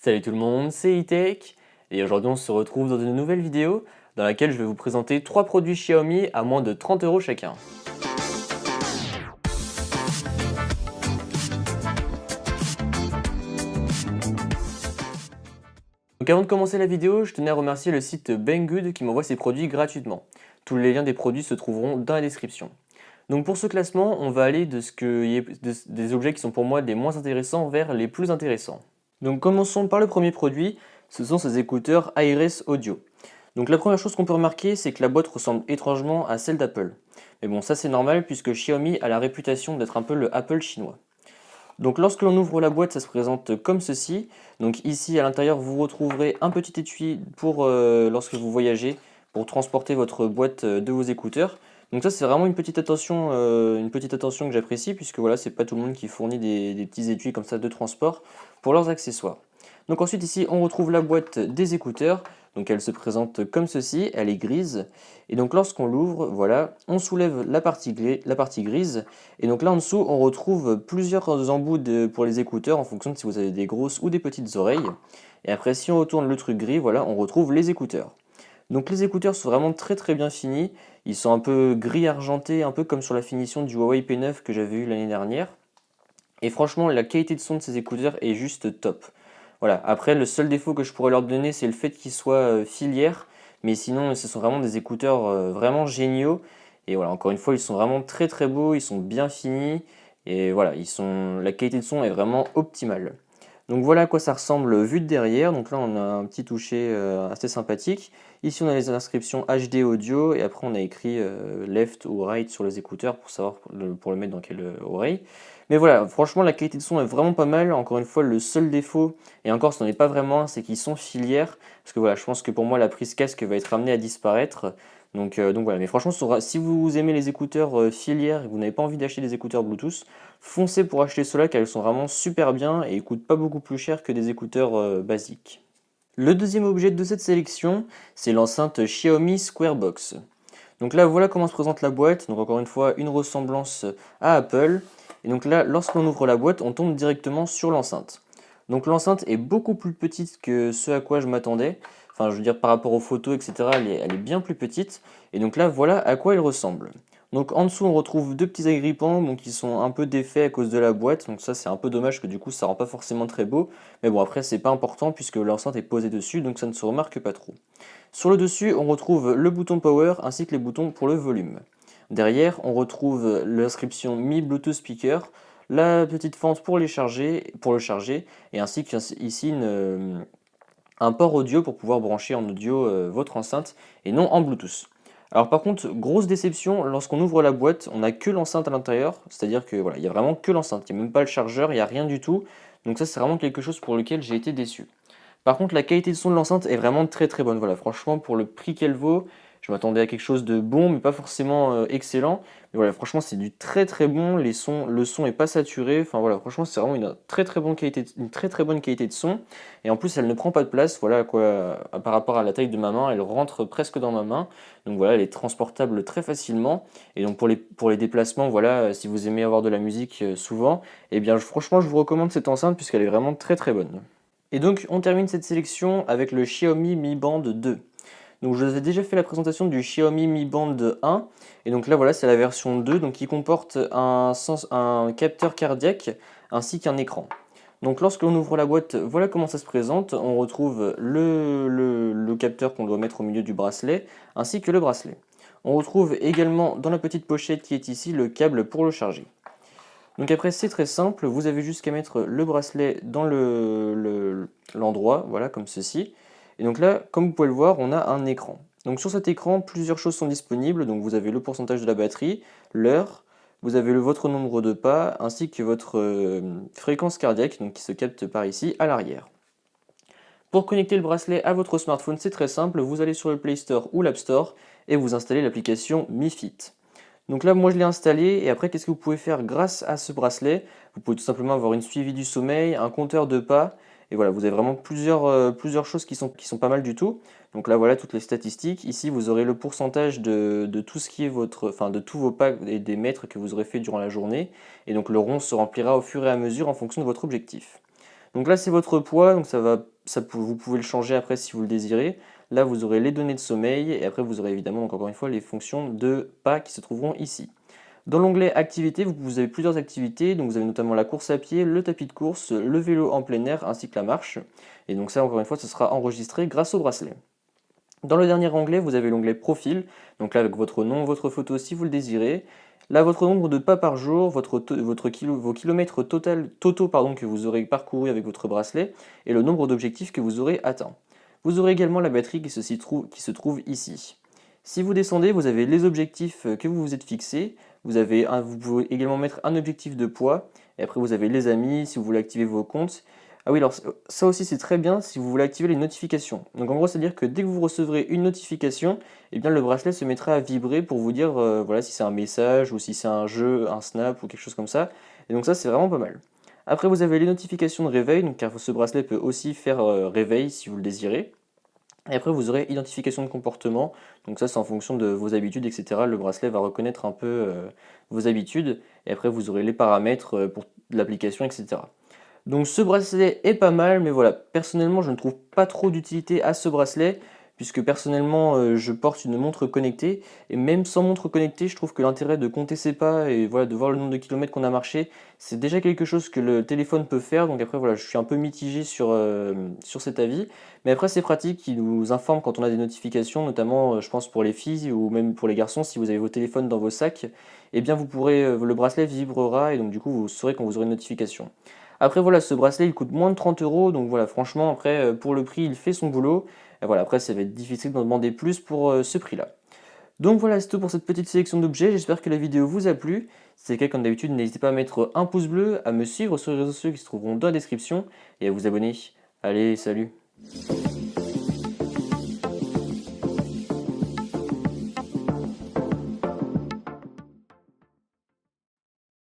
Salut tout le monde, c'est E-Tech et aujourd'hui on se retrouve dans une nouvelle vidéo dans laquelle je vais vous présenter 3 produits Xiaomi à moins de 30 € chacun. Donc avant de commencer la vidéo, je tenais à remercier le site Banggood qui m'envoie ses produits gratuitement. Tous les liens des produits se trouveront dans la description. Donc pour ce classement, on va aller des objets qui sont pour moi les moins intéressants vers les plus intéressants. Donc commençons par le premier produit, ce sont ces écouteurs Aires Audio. Donc la première chose qu'on peut remarquer, c'est que la boîte ressemble étrangement à celle d'Apple. Mais bon, ça c'est normal puisque Xiaomi a la réputation d'être un peu le Apple chinois. Donc lorsque l'on ouvre la boîte, ça se présente comme ceci. Donc ici à l'intérieur, vous retrouverez un petit étui pour lorsque vous voyagez, pour transporter votre boîte de vos écouteurs. Donc ça c'est vraiment une petite attention que j'apprécie puisque voilà, c'est pas tout le monde qui fournit des petits étuis comme ça de transport pour leurs accessoires. Donc ensuite ici on retrouve la boîte des écouteurs. Donc elle se présente comme ceci, elle est grise. Et donc lorsqu'on l'ouvre, voilà, on soulève la partie grise. Et donc là en dessous, on retrouve plusieurs embouts pour les écouteurs en fonction de si vous avez des grosses ou des petites oreilles. Et après, si on retourne le truc gris, voilà, on retrouve les écouteurs. Donc les écouteurs sont vraiment très bien finis. Ils sont un peu gris argenté, un peu comme sur la finition du Huawei P9 que j'avais eu l'année dernière. Et franchement, la qualité de son de ces écouteurs est juste top. Voilà. Après, le seul défaut que je pourrais leur donner, c'est le fait qu'ils soient filières. Mais sinon, ce sont vraiment des écouteurs vraiment géniaux. Et voilà, encore une fois, ils sont vraiment très beaux, ils sont bien finis. Et voilà, la qualité de son est vraiment optimale. Donc voilà à quoi ça ressemble vu de derrière. Donc là, on a un petit toucher assez sympathique. Ici, on a les inscriptions HD audio. Et après, on a écrit left ou right sur les écouteurs pour savoir pour le mettre dans quelle oreille. Mais voilà, franchement, la qualité de son est vraiment pas mal. Encore une fois, le seul défaut, et encore ce n'en est pas vraiment un, c'est qu'ils sont filières. Parce que voilà, je pense que pour moi, la prise casque va être amenée à disparaître. Donc voilà, mais franchement, si vous aimez les écouteurs filières et que vous n'avez pas envie d'acheter des écouteurs Bluetooth, foncez pour acheter ceux-là car ils sont vraiment super bien et ils coûtent pas beaucoup plus cher que des écouteurs basiques. Le deuxième objet de cette sélection, c'est l'enceinte Xiaomi Squarebox. Donc là, voilà comment se présente la boîte. Donc encore une fois, une ressemblance à Apple. Et donc là, lorsqu'on ouvre la boîte, on tombe directement sur l'enceinte. Donc l'enceinte est beaucoup plus petite que ce à quoi je m'attendais. Enfin, je veux dire, par rapport aux photos, etc., elle est bien plus petite. Et donc là, voilà à quoi elle ressemble. Donc en dessous, on retrouve deux petits agrippants donc, qui sont un peu défaits à cause de la boîte. Donc ça, c'est un peu dommage que du coup, ça rend pas forcément très beau. Mais bon, après, c'est pas important puisque l'enceinte est posée dessus, donc ça ne se remarque pas trop. Sur le dessus, on retrouve le bouton Power ainsi que les boutons pour le volume. Derrière, on retrouve l'inscription Mi Bluetooth Speaker, la petite fente pour le charger, et ainsi qu'ici un port audio pour pouvoir brancher en audio votre enceinte et non en Bluetooth. Alors par contre, grosse déception, lorsqu'on ouvre la boîte, on n'a que l'enceinte à l'intérieur, c'est-à-dire que voilà, il n'y a vraiment que l'enceinte, il n'y a même pas le chargeur, il n'y a rien du tout. Donc ça c'est vraiment quelque chose pour lequel j'ai été déçu. Par contre, la qualité de son de l'enceinte est vraiment très bonne. Voilà, franchement, pour le prix qu'elle vaut, je m'attendais à quelque chose de bon, mais pas forcément excellent. Mais voilà, franchement, c'est du très bon. Le son est pas saturé. Enfin voilà, franchement, c'est vraiment une très bonne qualité, une très bonne qualité de son. Et en plus, elle ne prend pas de place. Voilà quoi, par rapport à la taille de ma main, elle rentre presque dans ma main. Donc voilà, elle est transportable très facilement. Et donc pour les déplacements, voilà, si vous aimez avoir de la musique souvent, eh bien franchement, je vous recommande cette enceinte puisqu'elle est vraiment très bonne. Et donc on termine cette sélection avec le Xiaomi Mi Band 2. Donc je vous avais déjà fait la présentation du Xiaomi Mi Band 1 et donc là voilà c'est la version 2 donc qui comporte un capteur cardiaque ainsi qu'un écran. Donc lorsque l'on ouvre la boîte, voilà comment ça se présente. On retrouve le capteur qu'on doit mettre au milieu du bracelet ainsi que le bracelet. On retrouve également dans la petite pochette qui est ici le câble pour le charger. Donc après c'est très simple, vous avez juste qu'à mettre le bracelet dans l'endroit, voilà comme ceci. Et donc là, comme vous pouvez le voir, on a un écran. Donc sur cet écran, plusieurs choses sont disponibles. Donc vous avez le pourcentage de la batterie, l'heure, vous avez votre nombre de pas, ainsi que votre fréquence cardiaque, donc qui se capte par ici à l'arrière. Pour connecter le bracelet à votre smartphone, c'est très simple, vous allez sur le Play Store ou l'App Store et vous installez l'application Mi Fit. Donc là, moi je l'ai installé et après, qu'est-ce que vous pouvez faire grâce à ce bracelet? Vous pouvez tout simplement avoir une suivi du sommeil, un compteur de pas et voilà, vous avez vraiment plusieurs choses qui sont pas mal du tout. Donc là, voilà toutes les statistiques. Ici, vous aurez le pourcentage de tout ce qui est de tous vos pas et des mètres que vous aurez fait durant la journée. Et donc le rond se remplira au fur et à mesure en fonction de votre objectif. Donc là, c'est votre poids, donc ça va vous pouvez le changer après si vous le désirez. Là, vous aurez les données de sommeil et après, vous aurez évidemment, donc encore une fois, les fonctions de pas qui se trouveront ici. Dans l'onglet activités, vous avez plusieurs activités, donc vous avez notamment la course à pied, le tapis de course, le vélo en plein air ainsi que la marche. Et donc ça, encore une fois, ce sera enregistré grâce au bracelet. Dans le dernier onglet, vous avez l'onglet profil, donc là avec votre nom, votre photo si vous le désirez. Là, votre nombre de pas par jour, vos kilomètres totaux que vous aurez parcourus avec votre bracelet et le nombre d'objectifs que vous aurez atteints. Vous aurez également la batterie qui se trouve ici. Si vous descendez, vous avez les objectifs que vous vous êtes fixés. Vous pouvez également mettre un objectif de poids. Et après, vous avez les amis, si vous voulez activer vos comptes. Ah oui, alors ça aussi c'est très bien si vous voulez activer les notifications. Donc en gros, c'est-à-dire que dès que vous recevrez une notification, eh bien, le bracelet se mettra à vibrer pour vous dire voilà, si c'est un message ou si c'est un jeu, un snap ou quelque chose comme ça. Et donc ça, c'est vraiment pas mal. Après, vous avez les notifications de réveil, donc, car ce bracelet peut aussi faire réveil si vous le désirez. Et après, vous aurez identification de comportement. Donc ça, c'est en fonction de vos habitudes, etc. Le bracelet va reconnaître un peu vos habitudes. Et après, vous aurez les paramètres pour l'application, etc. Donc ce bracelet est pas mal, mais voilà, personnellement, je ne trouve pas trop d'utilité à ce bracelet, puisque personnellement, je porte une montre connectée. Et même sans montre connectée, je trouve que l'intérêt de compter ses pas et voilà, de voir le nombre de kilomètres qu'on a marché, c'est déjà quelque chose que le téléphone peut faire. Donc après, voilà, je suis un peu mitigé sur cet avis. Mais après, c'est pratique, il nous informe quand on a des notifications, notamment, je pense, pour les filles ou même pour les garçons, si vous avez vos téléphones dans vos sacs, eh bien, le bracelet vibrera et donc du coup, vous saurez quand vous aurez une notification. Après, voilà, ce bracelet, il coûte moins de 30 euros, donc voilà, franchement, après, pour le prix, il fait son boulot. Et voilà, après, ça va être difficile d'en demander plus pour ce prix-là. Donc voilà, c'est tout pour cette petite sélection d'objets. J'espère que la vidéo vous a plu. Si c'est le cas, comme d'habitude, n'hésitez pas à mettre un pouce bleu, à me suivre sur les réseaux sociaux qui se trouveront dans la description et à vous abonner. Allez, salut!